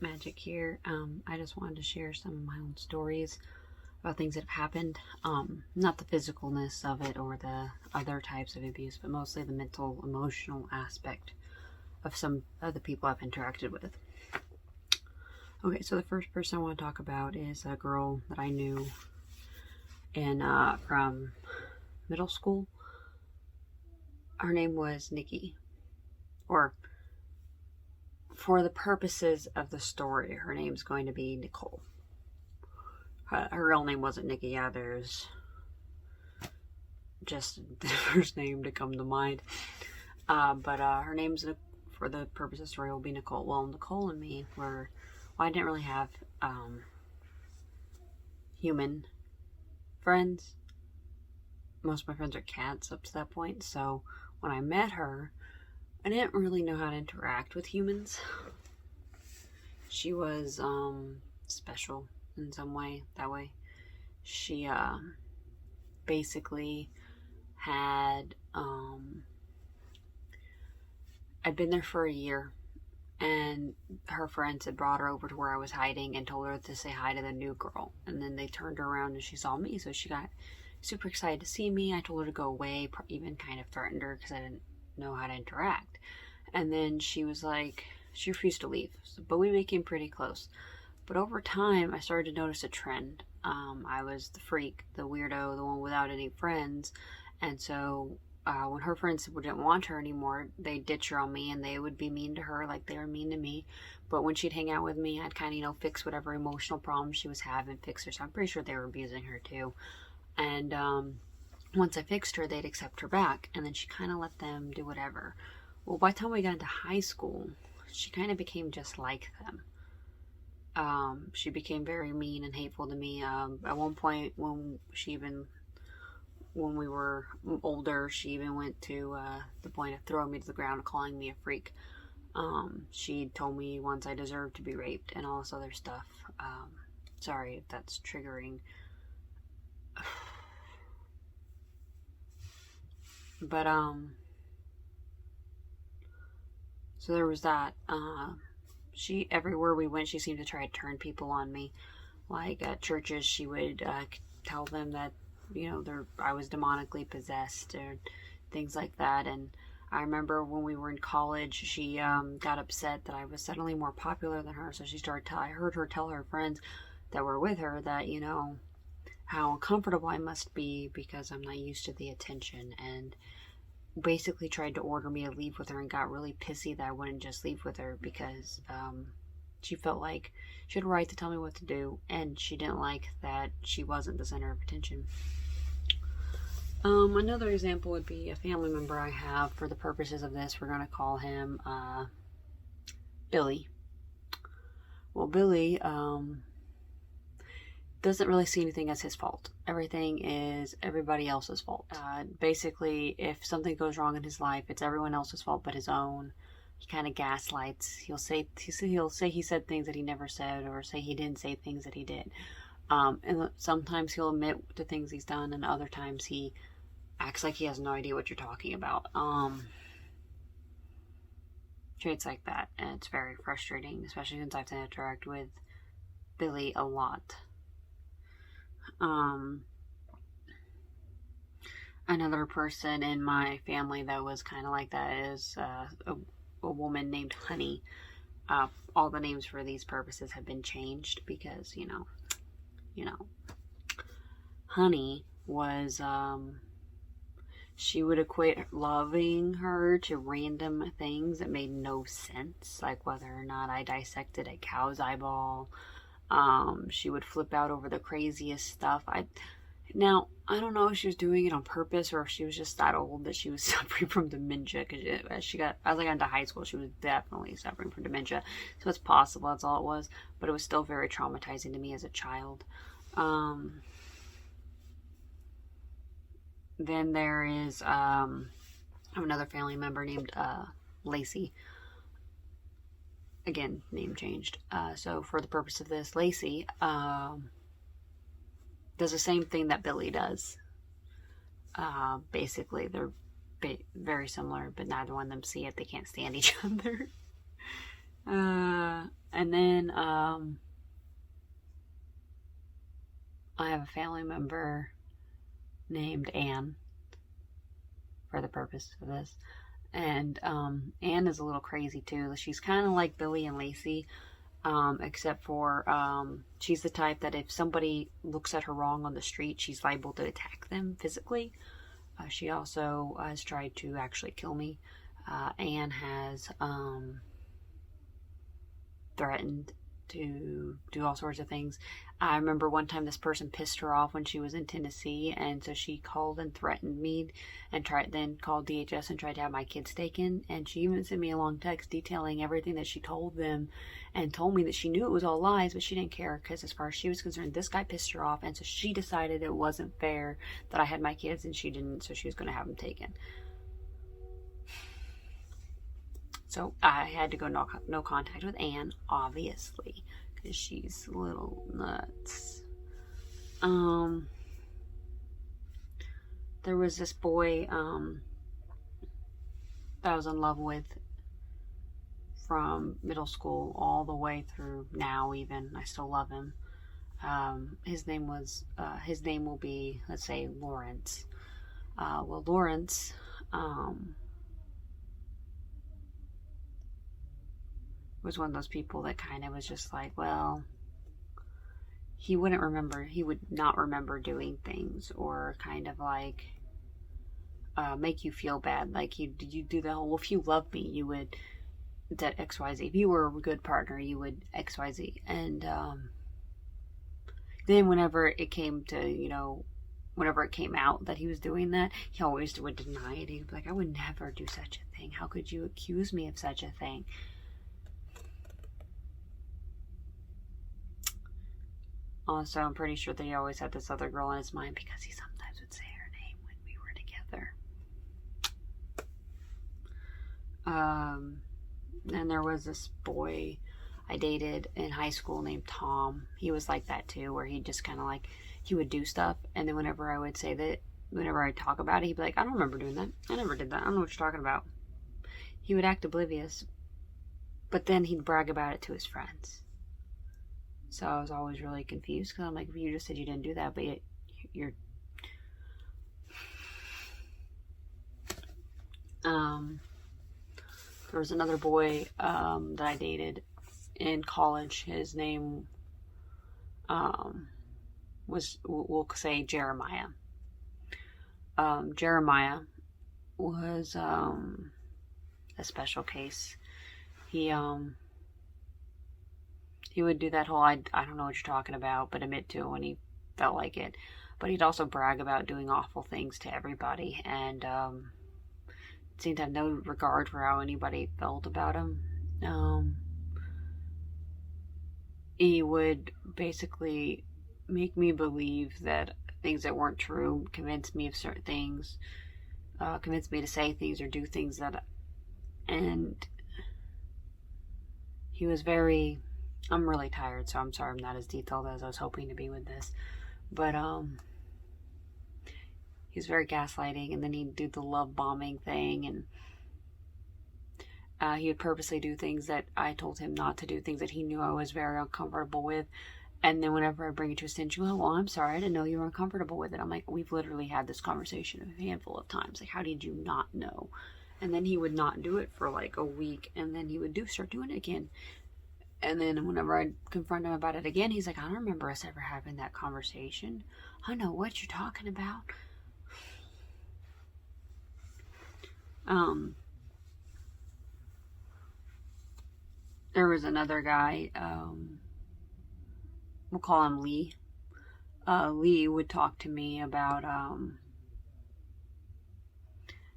Magic here. I just wanted to share some of my own stories about things that have happened. Not the physicalness of it or the other types of abuse, but mostly the mental, emotional aspect of some of the people I've interacted with. Okay, so the first person I want to talk about is a girl that I knew from middle school. Her name was Nikki, or for the purposes of the story, her name's going to be Nicole. Her real name wasn't Nikki. Yeah, there's just the first name to come to mind. But her name's, for the purpose of the story, will be Nicole. Well, Nicole and me were, I didn't really have human friends. Most of my friends are cats up to that point. So when I met her, I didn't really know how to interact with humans. She was special in some way, that way. She basically had, I'd been there for a year, and her friends had brought her over to where I was hiding and told her to say hi to the new girl. And then they turned her around and she saw me, so she got super excited to see me. I told her to go away, even kind of threatened her because I didn't know how to interact. And then she was like, she refused to leave, but we became pretty close. But over time, I started to notice a trend. I was the freak, the weirdo, the one without any friends. And so when her friends didn't want her anymore, they'd ditch her on me and they would be mean to her like they were mean to me. But when she'd hang out with me, I'd kind of, fix whatever emotional problems she was having, fix her. So I'm pretty sure they were abusing her too. And once I fixed her, they'd accept her back. And then she kind of let them do whatever. Well, by the time we got into high school, she kind of became just like them. She became very mean and hateful to me. At one point, when we were older, she even went to the point of throwing me to the ground and calling me a freak. She told me once I deserved to be raped and all this other stuff. Sorry if that's triggering. But, so there was that. Everywhere we went, she seemed to try to turn people on me. Like at churches, she would tell them that, I was demonically possessed or things like that. And I remember when we were in college, she got upset that I was suddenly more popular than her. So she started I heard her tell her friends that were with her that, how uncomfortable I must be because I'm not used to the attention, and basically tried to order me to leave with her and got really pissy that I wouldn't just leave with her because she felt like she had a right to tell me what to do, and she didn't like that she wasn't the center of attention. Another example would be a family member I have. For the purposes of this, we're going to call him Billy. Well, Billy doesn't really see anything as his fault. Everything is everybody else's fault. Basically, if something goes wrong in his life, it's everyone else's fault but his own. He kind of gaslights. He'll say he said things that he never said, or say he didn't say things that he did. And sometimes he'll admit to things he's done, and other times he acts like he has no idea what you're talking about. Traits like that, and it's very frustrating, especially since I have to interact with Billy a lot. Another person in my family that was kind of like that is a woman named Honey. All the names for these purposes have been changed because, Honey was, she would equate loving her to random things that made no sense, like whether or not I dissected a cow's eyeball. She would flip out over the craziest stuff. Now, I don't know if she was doing it on purpose or if she was just that old that she was suffering from dementia, because as I got into high school, she was definitely suffering from dementia. So it's possible that's all it was, but it was still very traumatizing to me as a child. Then there is I have another family member named Lacey. Again, name changed. So for the purpose of this, Lacey does the same thing that Billy does. Basically, they're very similar, but neither one of them see it. They can't stand each other. And then I have a family member named Anne for the purpose of this. And Anne is a little crazy too. She's kind of like Billy and Lacey, except for she's the type that if somebody looks at her wrong on the street, she's liable to attack them physically. She also has tried to actually kill me. Anne has threatened to do all sorts of things. I remember one time this person pissed her off when she was in Tennessee, and so she called and threatened me, and then called DHS and tried to have my kids taken. And she even sent me a long text detailing everything that she told them, and told me that she knew it was all lies, but she didn't care, because as far as she was concerned, this guy pissed her off, and so she decided it wasn't fair that I had my kids and she didn't, so she was going to have them taken. So I had to go no contact with Anne, obviously, because she's a little nuts. There was this boy that I was in love with from middle school all the way through now. Even I still love him. His name will be, let's say, Lawrence. Well, Lawrence. Was one of those people that kind of was just like, well, he would not remember doing things, or kind of like make you feel bad. Like you do the whole, well, if you love me, you would that XYZ. If you were a good partner, you would XYZ. And then whenever it came to, whenever it came out that he was doing that, he always would deny it. He'd be like, I would never do such a thing. How could you accuse me of such a thing? Also, I'm pretty sure that he always had this other girl in his mind, because he sometimes would say her name when we were together. And there was this boy I dated in high school named Tom. He was like that too, where he just kind of like, he would do stuff, and then whenever I would say that, whenever I talk about it, he'd be like, I don't remember doing that. I never did that. I don't know what you're talking about. He would act oblivious, but then he'd brag about it to his friends. So I was always really confused, because I'm like, you just said you didn't do that, but you're... There was another boy that I dated in college. His name was, we'll say, Jeremiah. Jeremiah was a special case. He would do that whole, I don't know what you're talking about, but admit to it when he felt like it. But he'd also brag about doing awful things to everybody, and seemed to have no regard for how anybody felt about him. He would basically make me believe that things that weren't true, convince me of certain things, convince me to say things or do things and he was very... I'm really tired, so I'm sorry I'm not as detailed as I was hoping to be with this. But he was very gaslighting, and then he'd do the love bombing thing, and he would purposely do things that I told him not to do, things that he knew I was very uncomfortable with. And then whenever I bring it to his attention, well, I'm sorry, I didn't know you were uncomfortable with it. I'm like, we've literally had this conversation a handful of times. Like, how did you not know? And then he would not do it for like a week, and then he would start doing it again. And then whenever I confront him about it again, he's like, I don't remember us ever having that conversation. I know what you're talking about. There was another guy, we'll call him Lee. Lee would talk to me about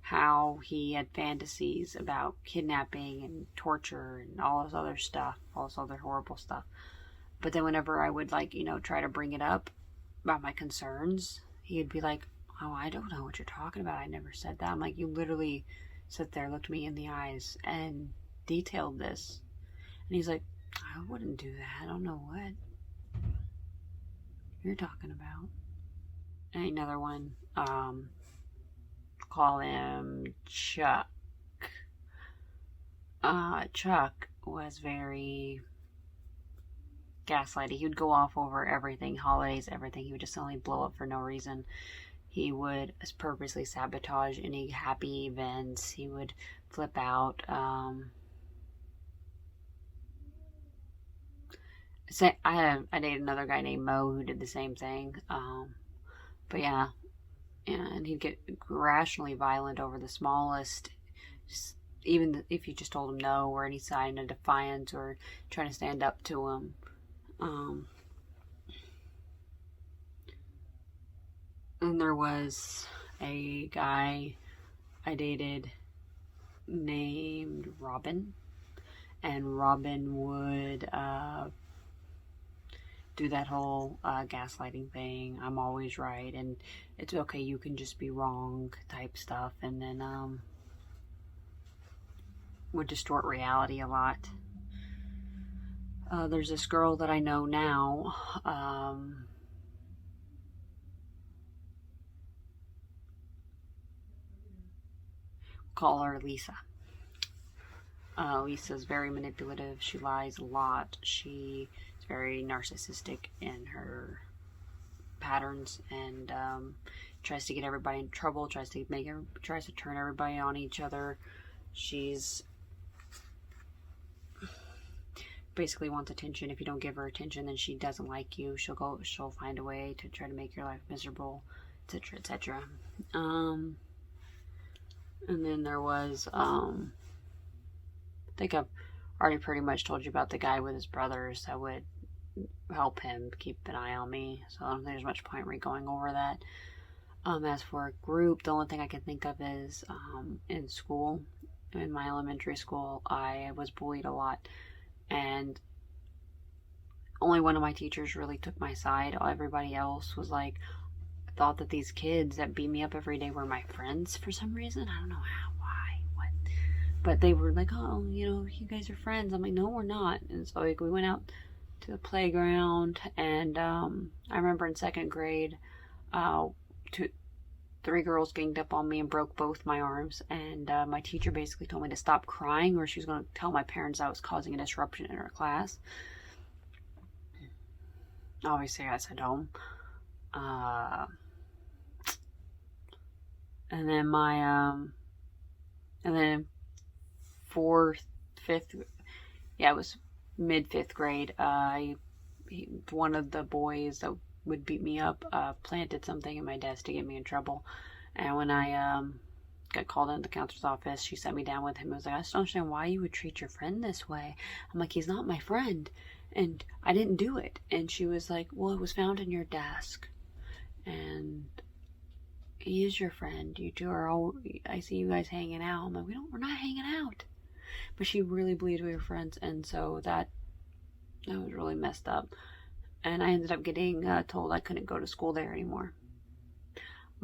how he had fantasies about kidnapping and torture and all this other stuff, all this other horrible stuff. But then whenever I would try to bring it up about my concerns, he'd be like, oh, I don't know what you're talking about. I never said that. I'm like, you literally sat there, looked me in the eyes, and detailed this. And he's like, I wouldn't do that. I don't know what you're talking about. And another one, call him Chuck. Chuck was very gaslighting. He would go off over everything, holidays, everything. He would just suddenly blow up for no reason. He would purposely sabotage any happy events. He would flip out. I dated another guy named Mo who did the same thing. But yeah, and he'd get irrationally violent over the smallest, even if you just told him no, or any sign of defiance, or trying to stand up to him. And there was a guy I dated named Robin, and Robin would do that whole gaslighting thing. I'm always right, and it's okay, you can just be wrong type stuff, and then would distort reality a lot. There's this girl that I know now. Call her Lisa. Lisa's very manipulative. She lies a lot. She is very narcissistic in her patterns, and tries to get everybody in trouble. Tries to turn everybody on each other. She's basically wants attention. If you don't give her attention, then she doesn't like you. She'll find a way to try to make your life miserable, etc., etc. And then there was, I think I've already pretty much told you about the guy with his brothers that would help him keep an eye on me. So I don't think there's much point in me going over that. As for a group, the only thing I can think of is in school. In my elementary school, I was bullied a lot. And only one of my teachers really took my side. Everybody else was like, thought that these kids that beat me up every day were my friends for some reason. I don't know how, why, what. But they were like, oh, you guys are friends. I'm like, no, we're not. And so we went out to the playground, and I remember in second grade, 3 girls ganged up on me and broke both my arms, and my teacher basically told me to stop crying, or she was going to tell my parents I was causing a disruption in her class. Obviously, I said home. And then and then it was mid-5th grade, one of the boys that would beat me up planted something in my desk to get me in trouble. And when I got called into the counselor's office, she sat me down with him. I was like, I just don't understand why you would treat your friend this way. I'm like, he's not my friend, and I didn't do it. And she was like, well, it was found in your desk, and he is your friend. You two are all, I see you guys hanging out. I'm like, we're not hanging out. But she really believed we were friends, and so that was really messed up. And I ended up getting told I couldn't go to school there anymore.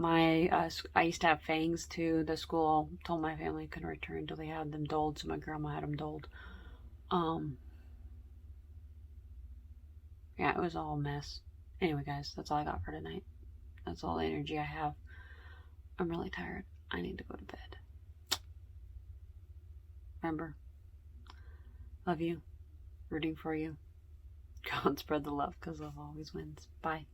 I used to have fangs to the school. Told my family I couldn't return until they had them doled, so my grandma had them doled. Yeah, it was all a mess. Anyway, guys, that's all I got for tonight. That's all the energy I have. I'm really tired. I need to go to bed. Remember, love you, rooting for you. Go and spread the love, because love always wins. Bye.